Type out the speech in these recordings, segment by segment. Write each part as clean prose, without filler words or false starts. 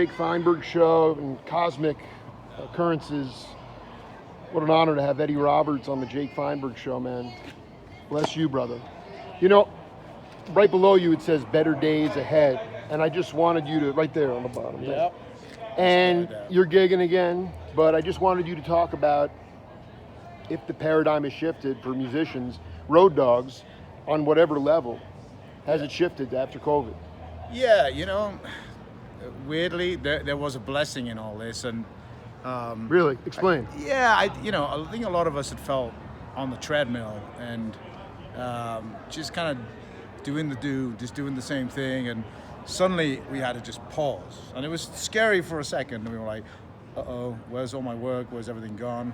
Jake Feinberg show and cosmic occurrences. What an honor to have Eddie Roberts on the Jake Feinberg show, man. Bless you, brother. You know, right below you it says better days ahead, and I just wanted you to, right there on the bottom. Yep. And you're gigging again, but I just wanted you to talk about if the paradigm has shifted for musicians, road dogs, on whatever level, has it shifted after COVID? Yeah, weirdly, there was a blessing in all this, and Really? Explain. I think a lot of us had felt on the treadmill and just kind of doing the same thing, and suddenly we had to just pause, and it was scary for a second. And we were like, "Uh-oh, where's all my work? Where's everything gone?"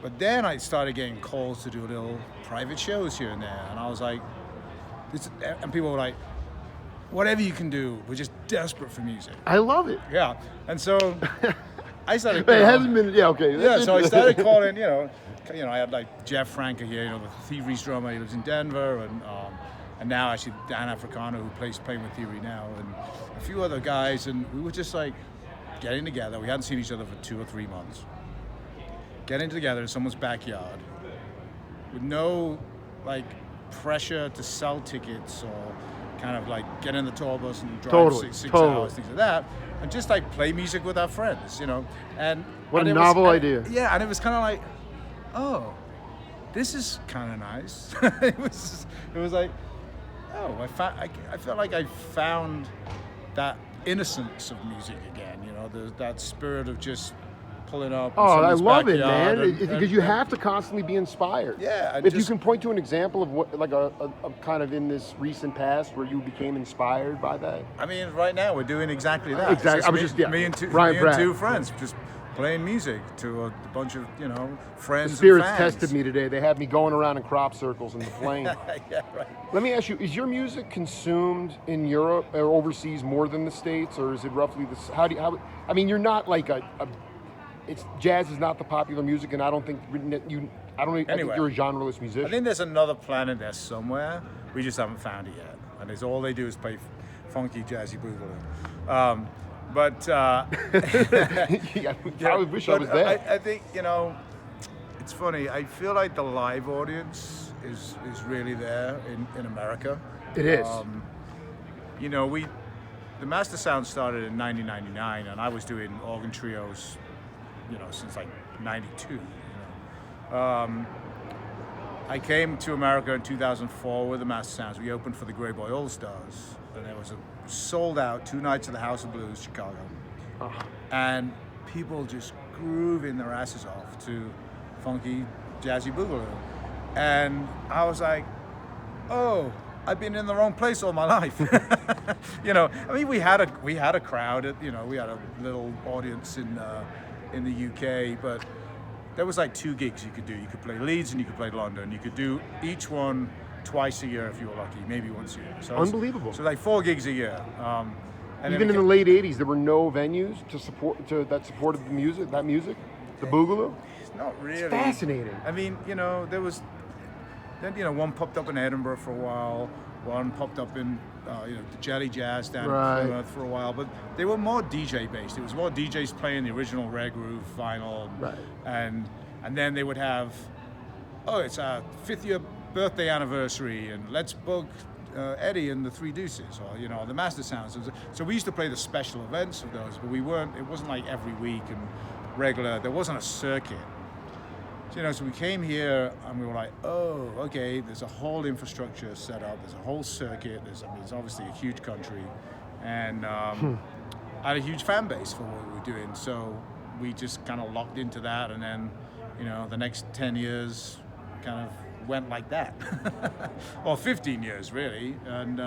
But then I started getting calls to do little private shows here and there, and I was like, and people were like, "Whatever you can do, we're just desperate for music." I love it. Yeah, and so I started. It hasn't been, okay. Yeah, so I started calling. I had like Jeff Franker here, the Thievery's drummer. He lives in Denver, and now actually Dan Africano, who plays playing with Thievery now, and a few other guys, and we were just like getting together. We hadn't seen each other for 2 or 3 months. Getting together in someone's backyard with no like pressure to sell tickets or kind of like get in the tour bus and drive six hours, things like that, and just like play music with our friends, And What a novel idea. Yeah, and it was kind of like, oh, this is kind of nice. it was like, oh, I felt like I found that innocence of music again. That spirit of just pulling up. Oh, I love it, man. Because you have to constantly be inspired. Yeah. If you can point to an example of what, like a kind of in this recent past where you became inspired by that. I mean, right now we're doing exactly that. Exactly. I was just me and two friends just playing music to a bunch of friends. The spirits and fans. tested me today. They had me going around in crop circles in the plane. Yeah, right. Let me ask you: is your music consumed in Europe or overseas more than the States, or is it roughly the? I mean, you're not like jazz is not the popular music, and I don't think I think you're a genreless musician. I think there's another planet there somewhere. We just haven't found it yet, and it's all they do is play funky, jazzy boogaloo. I wish I was there. I think it's funny. I feel like the live audience is really there in America. It is. The Master Sound started in 1999, and I was doing organ trios, since like 92. I came to America in 2004 with the Master Sounds. We opened for the Grey Boy All Stars, and there was a sold out 2 nights at the House of Blues, Chicago, and people just grooving their asses off to funky, jazzy boogaloo, and I was like, oh, I've been in the wrong place all my life. I mean, we had a crowd. We had a little audience in the UK, but there was like 2 gigs you could do. You could play Leeds and you could play London. You could do each one twice a year if you were lucky, maybe once a year. So unbelievable. So like 4 gigs a year. And even in the late '80s, there were no venues that supported the music. The boogaloo. Not really. It's fascinating. I mean, there was then one popped up in Edinburgh for a while. One popped up in the Jelly Jazz down in Plymouth for a while, but they were more DJ based. It was more DJs playing the original Rare Groove vinyl, and then they would have, it's our 5th year birthday anniversary, and let's book Eddie and the Three Deuces, or the Master Sounds. So we used to play the special events of those, but it wasn't like every week and regular. There wasn't a circuit. So we came here and we were like, oh, okay, there's a whole infrastructure set up, there's a whole circuit, it's obviously a huge country, and I had a huge fan base for what we were doing, so we just kind of locked into that, and then, the next 10 years kind of went like that. Or 15 years, really, and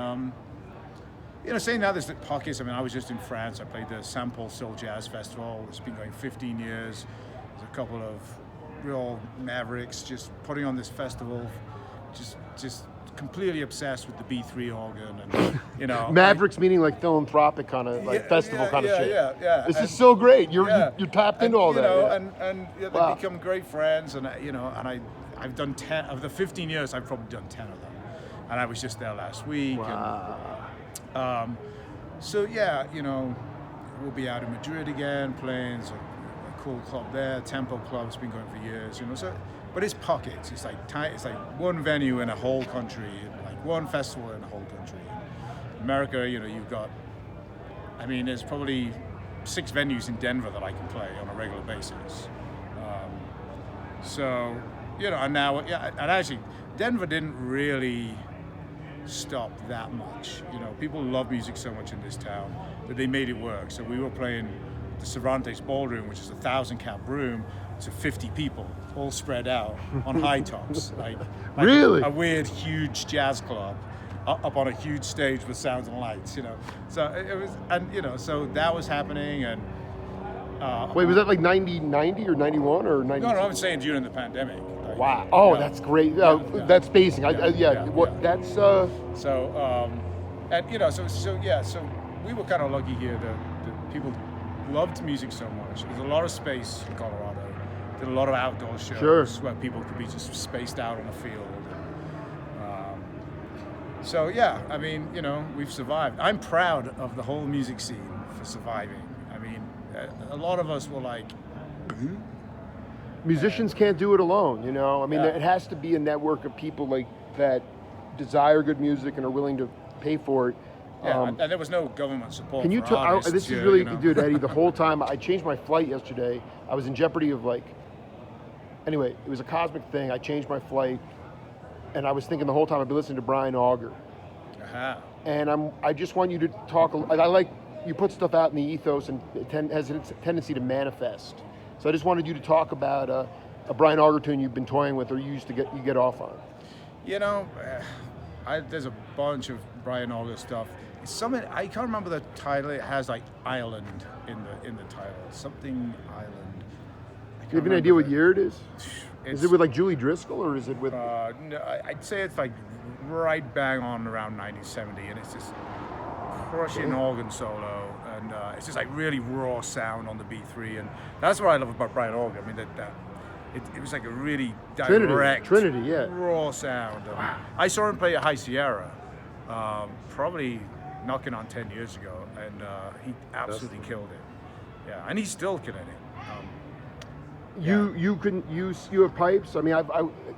saying now there's pockets. I mean, I was just in France, I played the Saint Paul Soul Jazz Festival, it's been going 15 years, there's a couple of real mavericks just putting on this festival, just completely obsessed with the B3 organ, and mavericks meaning like philanthropic kind of festival kind of shit. Yeah. This is so great. You're tapped into all that. And they become great friends, and I've done 10 of the 15 years. I've probably done 10 of them, and I was just there last week. Wow. So yeah, we'll be out in Madrid again playing a cool club there. Tempo Club's been going for years, you know. So, but it's pockets. It's like one venue in a whole country, like one festival in a whole country. America, you know, you've got. I mean, there's probably 6 venues in Denver that I can play on a regular basis. So, you know, and now, yeah, and actually, Denver didn't really stop that much. You know, people love music so much in this town that they made it work. So we were playing the Cervantes Ballroom, which is a 1,000-cap room, to 50 people, all spread out on high tops, like really a weird, huge jazz club up on a huge stage with sounds and lights. You know, so it was, and you know, so that was happening, and. Wait, was that like 90 or 91 or 90? No, I'm saying during the pandemic. Like, wow. Oh, yeah. that's great. Yeah. That's spacing. That's. So, and you know, so we were kind of lucky here that people loved music so much. There's a lot of space in Colorado. Did a lot of outdoor shows where people could be just spaced out on the field. So yeah, I mean, you know, we've survived. I'm proud of the whole music scene for surviving. I mean, a lot of us were like, musicians can't do it alone, you know. I mean, it has to be a network of people like that desire good music and are willing to pay for it. Yeah, and there was no government support. Can you for artists this is here, really, you know? dude, Eddie. The whole time I changed my flight yesterday. I was in jeopardy of like. Anyway, it was a cosmic thing. I changed my flight, and I was thinking the whole time I'd be listening to Brian Auger. And I just want you to talk. I like. You put stuff out in the ethos and it has a tendency to manifest. So I just wanted you to talk about a Brian Auger tune you've been toying with or you get off on. You know, there's a bunch of Brian Auger stuff. It's something I can't remember the title. It has like Island in the title. Something Island. Do you have an idea what year it is? Is it with like Julie Driscoll or is it with? No, I'd say it's like right bang on around 1970, and it's just. Crushing organ solo, and it's just like really raw sound on the B3, and that's what I love about Brian Auger. I mean, it was like a really direct, Trinity, yeah, raw sound. Wow. I saw him play at High Sierra, probably knocking on 10 years ago, and he absolutely killed it. Yeah, and he's still killing it. You have pipes. I mean,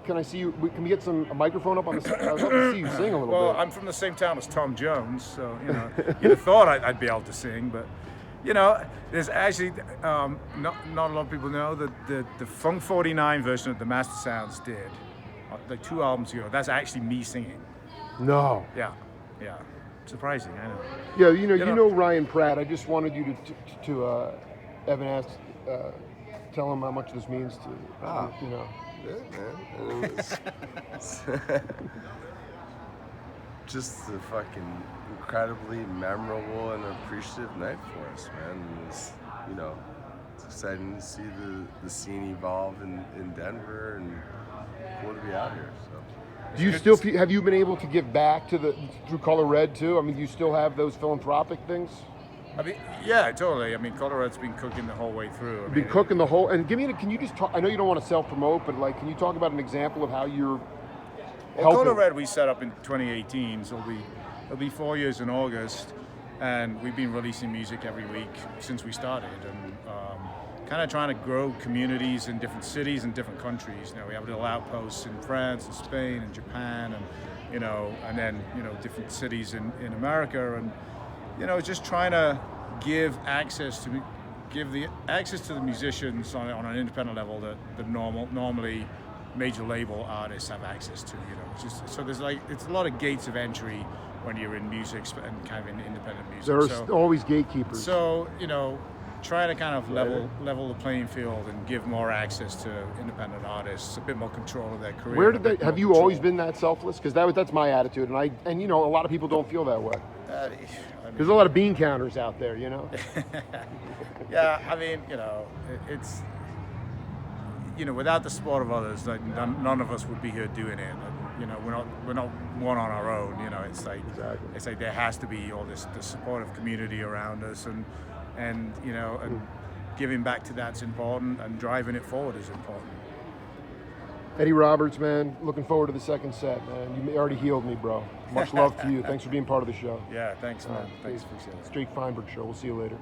can I see you? Can we get a microphone up on the? I'd love to see you sing a little bit. Well, I'm from the same town as Tom Jones, so you know, you'd have thought I'd be able to sing, but you know, there's actually not a lot of people know that the Funk 49 version of the Master Sounds did like 2 albums ago. That's actually me singing. No. Yeah. Surprising, I know. Yeah, you know Ryan Pratt. I just wanted you to Evan asked. Tell him how much this means to you. You know. Yeah, man. It's just a fucking incredibly memorable and appreciative night for us, man. It's, you know, it's exciting to see the scene evolve in Denver, and cool to be out here. So. Do you still have you been able to give back through Color Red too? I mean, do you still have those philanthropic things? I mean, yeah, totally. I mean, Color Red's been cooking the whole way through. Cooking the whole, and can you just talk? I know you don't want to self-promote, but like, can you talk about an example of how you're helping? Color Red we set up in 2018, so it'll be 4 years in August, and we've been releasing music every week since we started, and kind of trying to grow communities in different cities and different countries. You know, we have little outposts in France and Spain and Japan, and you know, and then you know, different cities in America, and you know, just trying to give the access to the musicians on an independent level that normally major label artists have access to. You know, just so there's like it's a lot of gates of entry when you're in music and kind of in independent music. There's always gatekeepers. So you know, try to kind of level the playing field and give more access to independent artists, a bit more control of their career. Where did they? Have you always been that selfless? Because that's my attitude, and you know, a lot of people don't feel that way. There's a lot of bean counters out there, you know. Yeah, I mean, you know, it's you know, without the support of others, like, none of us would be here doing it. You know, we're not one on our own. You know, it's like it's like there has to be all this supportive community around us, and you know, and giving back to that's important, and driving it forward is important. Eddie Roberts, man, looking forward to the second set, man. You already healed me, bro. Much love to you. Thanks for being part of the show. Yeah, thanks, man. Thanks, appreciate it. It's Jake Feinberg Show. We'll see you later.